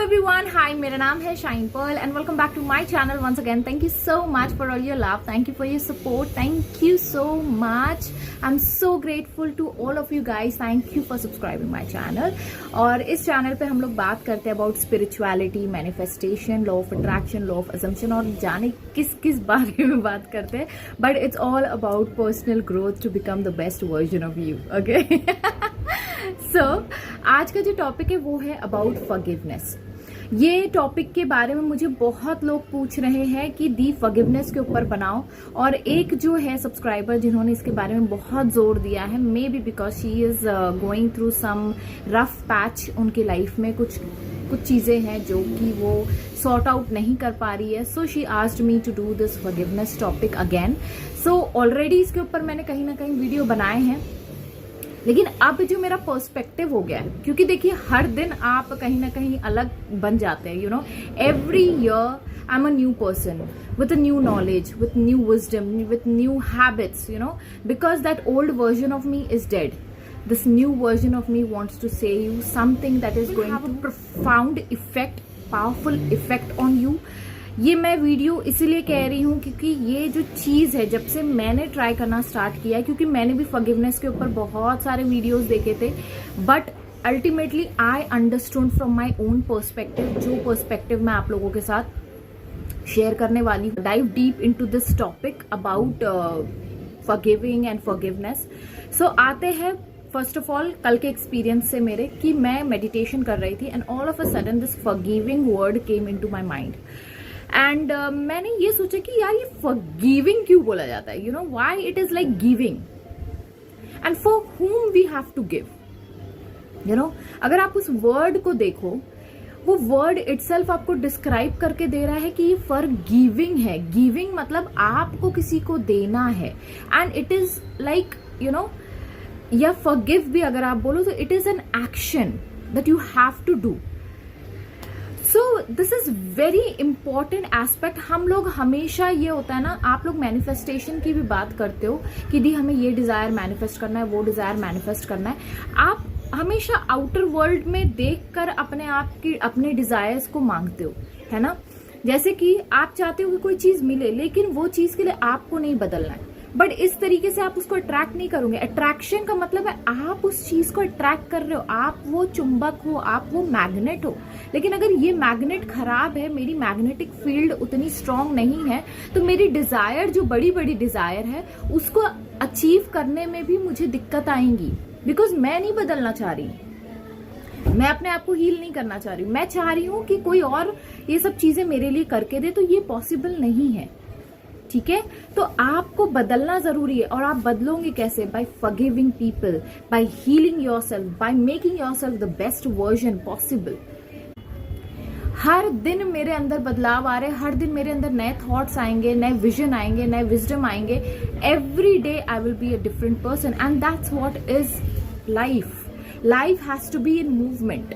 Everyone, हाय, मेरा नाम है Shine Pearl and welcome back to my channel once again. Thank you so much for all your love, thank you for your support, thank you so much. I am so grateful to all of you guys, thank you for subscribing my channel. और इस channel पे हम लोग बात करते हैं about spirituality, manifestation, law of attraction, law of assumption और जाने किस किस बारे में बात करते हैं, but it's all about personal growth to become the best version of you. Okay so आज का जो टॉपिक है वो है अबाउट फॉरगिवनेस। ये टॉपिक के बारे में मुझे बहुत लोग पूछ रहे हैं कि दी फॉरगिवनेस के ऊपर बनाओ, और एक जो है सब्सक्राइबर जिन्होंने इसके बारे में बहुत जोर दिया है, maybe because she is going through some rough patch उनकी लाइफ में, कुछ चीजें हैं जो कि वो सॉर्ट आउट नहीं कर पा रही है। So she asked me to do this forgiveness topic again. So already इसके ऊपर मैंने कहीं ना कहीं वीडियो बनाए हैं, लेकिन अब जो मेरा पर्सपेक्टिव हो गया है, क्योंकि देखिए हर दिन आप कहीं ना कहीं अलग बन जाते हैं। You know, every year I am a new person with a new knowledge, with new wisdom, with new habits, you know, because that old version of me is dead. This new version of me wants to say you something that is going to profound effect, powerful effect on you. ये मैं video इसीलिए कह रही हूँ क्योंकि ये जो चीज है, जब से मैंने ट्राई करना स्टार्ट किया, क्योंकि मैंने भी फॉरगिवनेस के ऊपर बहुत सारे वीडियोस देखे थे, but ultimately I understood from my own perspective, जो पर्सपेक्टिव मैं आप लोगों के साथ शेयर करने वाली हूँ। Dive deep into this topic about forgiving and forgiveness. So आते हैं फर्स्ट ऑफ ऑल कल के एक्सपीरियंस से मेरे, कि मैं मेडिटेशन कर रही थी and all of a sudden this forgiving word came into my mind. And मैंने ये सोचा कि यार ये फॉरगिविंग क्यों बोला जाता है, you know, why it is like giving and for whom we have to give. You know, अगर आप उस वर्ड को देखो, वो वर्ड इटसेल्फ आपको डिस्क्राइब करके दे रहा है कि ये फॉरगिविंग है। गिविंग मतलब आपको किसी को देना है, and it is like, you know, या फॉरगिव भी अगर आप बोलो तो it is an action that you have to do. So this is very important aspect. हम लोग हमेशा, ये होता है ना, आप लोग मैनिफेस्टेशन की भी बात करते हो कि दी हमें ये डिजायर मैनिफेस्ट करना है, वो डिजायर मैनिफेस्ट करना है। आप हमेशा आउटर वर्ल्ड में देखकर अपने आप की अपने डिजायर्स को मांगते हो, है ना। जैसे कि आप चाहते हो कि कोई चीज मिले, लेकिन वो चीज के लिए आपको नहीं बदलना है, बट इस तरीके से आप उसको अट्रैक्ट नहीं करोगे। अट्रैक्शन का मतलब है आप उस चीज को अट्रैक्ट कर रहे हो, आप वो चुंबक हो, आप वो मैग्नेट हो। लेकिन अगर ये मैग्नेट खराब है, मेरी मैग्नेटिक फील्ड उतनी स्ट्रांग नहीं है, तो मेरी डिजायर, जो बड़ी बड़ी डिजायर है, उसको अचीव करने में भी मुझे दिक्कत आएंगी, बिकॉज मैं नहीं बदलना चाह रही, मैं अपने आप को हील नहीं करना चाह रही। मैं चाह रही हूं कि कोई और ये सब चीजें मेरे लिए करके दे, तो ये पॉसिबल नहीं है। ठीक है, तो आपको बदलना जरूरी है, और आप बदलोगे कैसे? By forgiving people, by healing yourself, by making yourself the best version possible. हर दिन मेरे अंदर बदलाव आ रहे हैं, हर दिन मेरे अंदर नए थॉट्स आएंगे, नए विजन आएंगे, नए विजडम आएंगे। Every day I will be a different person, and that's what is life. Life has to be in movement.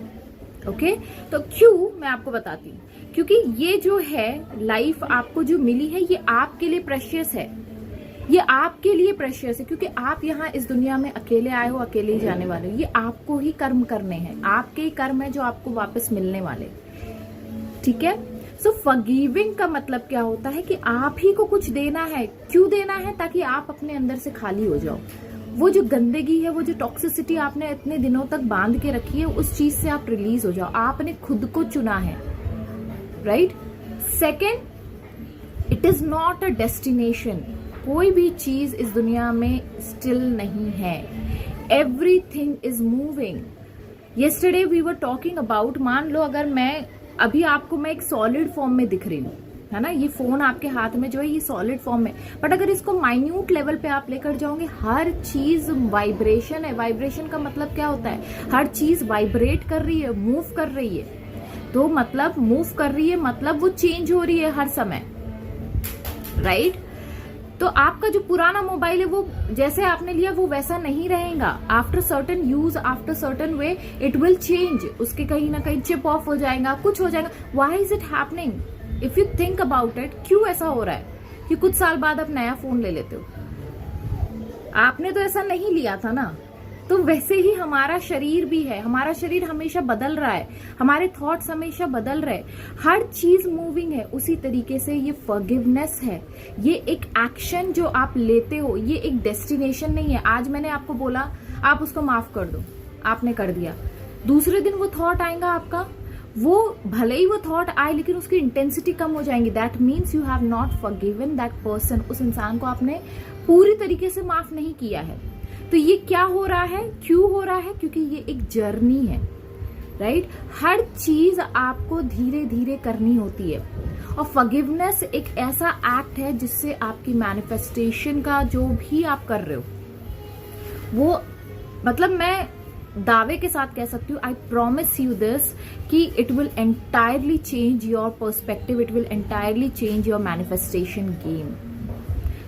Okay, तो क्यों, मैं आपको बताती हूँ। क्योंकि ये जो है लाइफ आपको जो मिली है, ये आपके लिए प्रेशियस है, ये आपके लिए प्रेशियस है, क्योंकि आप यहाँ इस दुनिया में अकेले आए हो, अकेले ही जाने वाले हो। ये आपको ही कर्म करने हैं, आपके ही कर्म है जो आपको वापस मिलने वाले। ठीक है, सो फॉरगिविंग का मतलब क्या होता है कि आप ही को कुछ देना है। क्यों देना है? ताकि आप अपने अंदर से खाली हो जाओ। वो जो गंदगी है, वो जो टॉक्सिसिटी आपने इतने दिनों तक बांध के रखी है, उस चीज से आप रिलीज हो जाओ। आपने खुद को चुना है, right. Second, it is not a destination. कोई भी चीज इस दुनिया में स्टिल नहीं है, everything is moving. Yesterday we were talking about, मान लो अगर मैं अभी आपको, मैं एक सॉलिड फॉर्म में दिख रही हूँ, है ना, ये फोन आपके हाथ में जो है, ये सॉलिड फॉर्म में, बट अगर इसको माइन्यूट लेवल पे आप लेकर जाओगे, हर चीज वाइब्रेशन है। वाइब्रेशन का मतलब क्या होता है? हर चीज वाइब्रेट कर रही है, मूव कर रही है। तो मतलब मूव कर रही है मतलब वो चेंज हो रही है हर समय, राइट। तो आपका जो पुराना मोबाइल है, वो जैसे आपने लिया वो वैसा नहीं रहेगा। After certain use, after certain way, it will change. उसके कहीं ना कहीं चिप ऑफ हो जाएगा, कुछ हो जाएगा। Why is it happening? If you think about it, क्यों ऐसा हो रहा है कि कुछ साल बाद आप नया फोन ले लेते हो? आपने तो ऐसा नहीं लिया था ना, तो वैसे ही हमारा शरीर भी है, हमारा शरीर हमेशा बदल रहा है, हमारे थॉट्स हमेशा बदल रहे, हर चीज मूविंग है। उसी तरीके से ये फॉरगिवनेस है, ये एक एक्शन जो आप लेते हो, ये एक डेस्टिनेशन नहीं है। आज मैंने आपको बोला आप उसको माफ कर दो, आपने कर दिया, दूसरे दिन वो थॉट आएगा आपका, वो भले ही वो थॉट आए लेकिन उसकी इंटेंसिटी कम हो जाएंगी। That means you have not forgiven that person, उस इंसान को आपने पूरी तरीके से माफ नहीं किया है। तो ये क्या हो रहा है, क्यों हो रहा है? क्योंकि ये एक जर्नी है, राइट? हर चीज आपको धीरे धीरे करनी होती है, और फॉरगिवनेस एक ऐसा एक्ट है जिससे आपकी मैनिफेस्टेशन का जो भी आप कर रहे हो, वो मतलब मैं दावे के साथ कह सकती हूँ, आई प्रॉमिस यू दिस, कि it will entirely change your perspective, it will entirely change your manifestation game.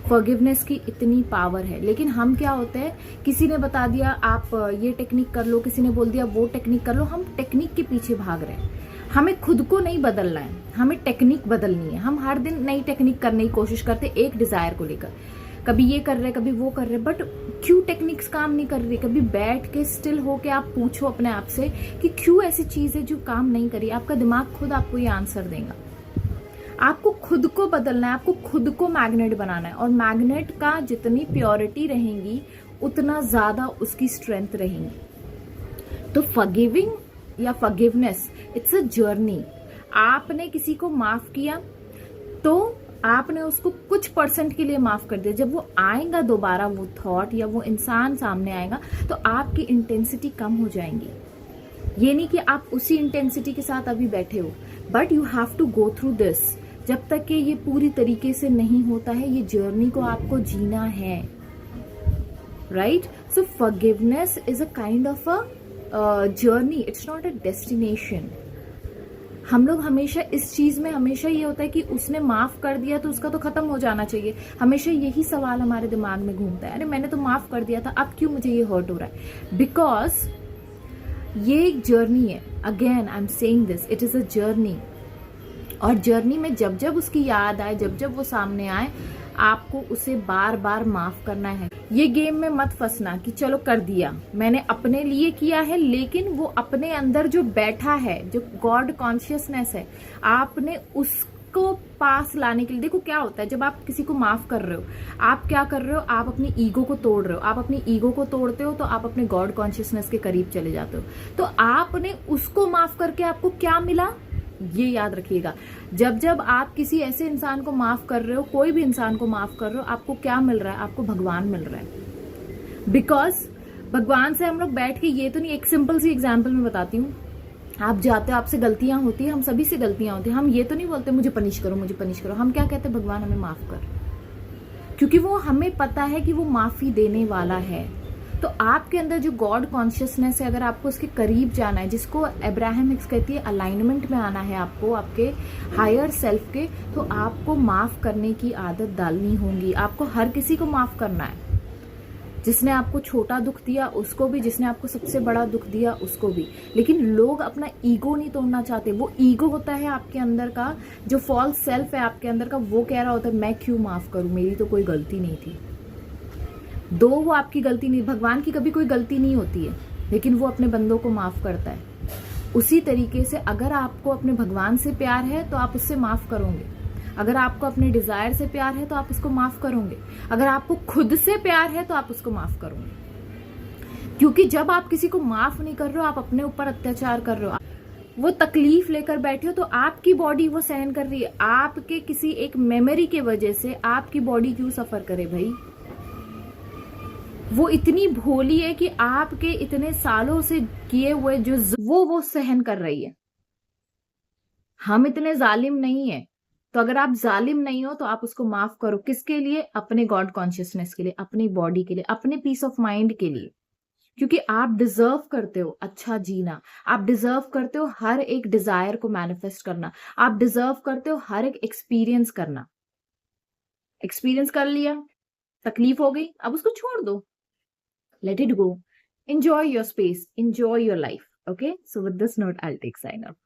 Forgiveness की इतनी पावर है। लेकिन हम क्या होते हैं, किसी ने बता दिया आप ये टेक्निक कर लो, किसी ने बोल दिया वो टेक्निक कर लो, हम टेक्निक के पीछे भाग रहे हैं। हमें खुद को नहीं बदलना है, हमें टेक्निक बदलनी है। हम हर दिन नई टेक्निक करने की कोशिश करते एक डिजायर को लेकर, कभी ये कर रहे कभी वो कर रहे, बट क्यों टेक्निक्स काम नहीं कर रही? कभी बैठ के स्टिल होके आप पूछो अपने आप से कि क्यों ऐसी चीज है जो काम नहीं करी। आपका दिमाग खुद आपको ये आंसर देगा। आपको खुद को बदलना है, आपको खुद को मैग्नेट बनाना है, और मैग्नेट का जितनी प्योरिटी रहेगी उतना ज्यादा उसकी स्ट्रेंथ रहेगी। तो फॉरगिविंग या फॉरगिवनेस, इट्स अ जर्नी। आपने किसी को माफ किया तो आपने उसको कुछ परसेंट के लिए माफ कर दिया। जब वो आएगा दोबारा, वो थॉट या वो इंसान सामने आएगा, तो आपकी इंटेंसिटी कम हो जाएंगी। ये नहीं कि आप उसी इंटेंसिटी के साथ अभी बैठे हो, but you have to go through this. जब तक कि ये पूरी तरीके से नहीं होता है, ये जर्नी को आपको जीना है, right? So forgiveness is a kind of a journey, it's not a destination. हम लोग हमेशा इस चीज में हमेशा ये होता है कि उसने माफ कर दिया तो उसका तो खत्म हो जाना चाहिए। हमेशा यही सवाल हमारे दिमाग में घूमता है, अरे मैंने तो माफ कर दिया था, अब क्यों मुझे ये हर्ट हो रहा है? बिकॉज ये एक जर्नी है। Again I am saying this, it is a journey. और जर्नी में जब जब उसकी याद आए, जब जब वो सामने आए, आपको उसे बार बार माफ करना है। ये गेम में मत फंसना कि चलो कर दिया, मैंने अपने लिए किया है, लेकिन वो अपने अंदर जो बैठा है, जो गॉड कॉन्शियसनेस है, आपने उसको पास लाने के लिए, देखो क्या होता है जब आप किसी को माफ कर रहे हो, आप क्या कर रहे हो, आप अपनी ईगो को तोड़ रहे हो। आप अपनी ईगो को तोड़ते हो तो आप अपने गॉड कॉन्शियसनेस के करीब चले जाते हो। तो आपने उसको माफ करके आपको क्या मिला, ये याद रखिएगा। जब जब आप किसी ऐसे इंसान को माफ कर रहे हो, कोई भी इंसान को माफ कर रहे हो, आपको क्या मिल रहा है? आपको भगवान मिल रहा है। बिकॉज भगवान से हम लोग बैठ के, ये तो नहीं, एक सिंपल सी एग्जांपल मैं बताती हूँ। आप जाते हो, आपसे गलतियां होती है, हम सभी से गलतियां होती है। हम ये तो नहीं बोलते मुझे पनिश करो, मुझे पनिश करो। हम क्या कहते हैं? भगवान हमें माफ कर, क्योंकि वो हमें पता है कि वो माफी देने वाला है। तो आपके अंदर जो गॉड कॉन्शियसनेस है, अगर आपको उसके करीब जाना है, जिसको अब्राहम हिक्स कहती है अलाइनमेंट में आना है आपको आपके हायर सेल्फ के, तो आपको माफ करने की आदत डालनी होगी। आपको हर किसी को माफ करना है, जिसने आपको छोटा दुख दिया उसको भी, जिसने आपको सबसे बड़ा दुख दिया उसको भी। लेकिन लोग अपना ईगो नहीं तोड़ना चाहते। वो ईगो होता है आपके अंदर का, जो फॉल्स सेल्फ है आपके अंदर का, वो कह रहा होता है मैं क्यों माफ करूं, मेरी तो कोई गलती नहीं थी। दो वो आपकी गलती नहीं, भगवान की कभी कोई गलती नहीं होती है, लेकिन वो अपने बंदों को माफ करता है। उसी तरीके से अगर आपको अपने भगवान से प्यार है तो आप उससे माफ करोगे। अगर आपको अपने डिजायर से प्यार है तो आप उसको माफ करोगे। अगर आपको खुद से प्यार है तो आप उसको माफ करोगे। क्योंकि जब आप किसी को माफ नहीं कर रहे हो, आप अपने ऊपर अत्याचार कर रहे हो, वो तकलीफ लेकर बैठे हो, तो आपकी बॉडी वो सहन कर रही है। आपके किसी एक मेमोरी के वजह से आपकी बॉडी क्यों सफर करे भाई? वो इतनी भोली है कि आपके इतने सालों से किए हुए जो वो सहन कर रही है। हम इतने जालिम नहीं है। तो अगर आप जालिम नहीं हो तो आप उसको माफ करो। किसके लिए? अपने गॉड कॉन्शियसनेस के लिए, अपनी बॉडी के लिए, अपने पीस ऑफ माइंड के लिए। क्योंकि आप डिजर्व करते हो अच्छा जीना, आप डिजर्व करते हो हर एक डिजायर को मैनिफेस्ट करना, आप डिजर्व करते हो हर एक एक्सपीरियंस करना। एक्सपीरियंस कर लिया, तकलीफ हो गई, अब उसको छोड़ दो। Let it go. Enjoy your space. Enjoy your life. Okay. So with this note, I'll take sign off.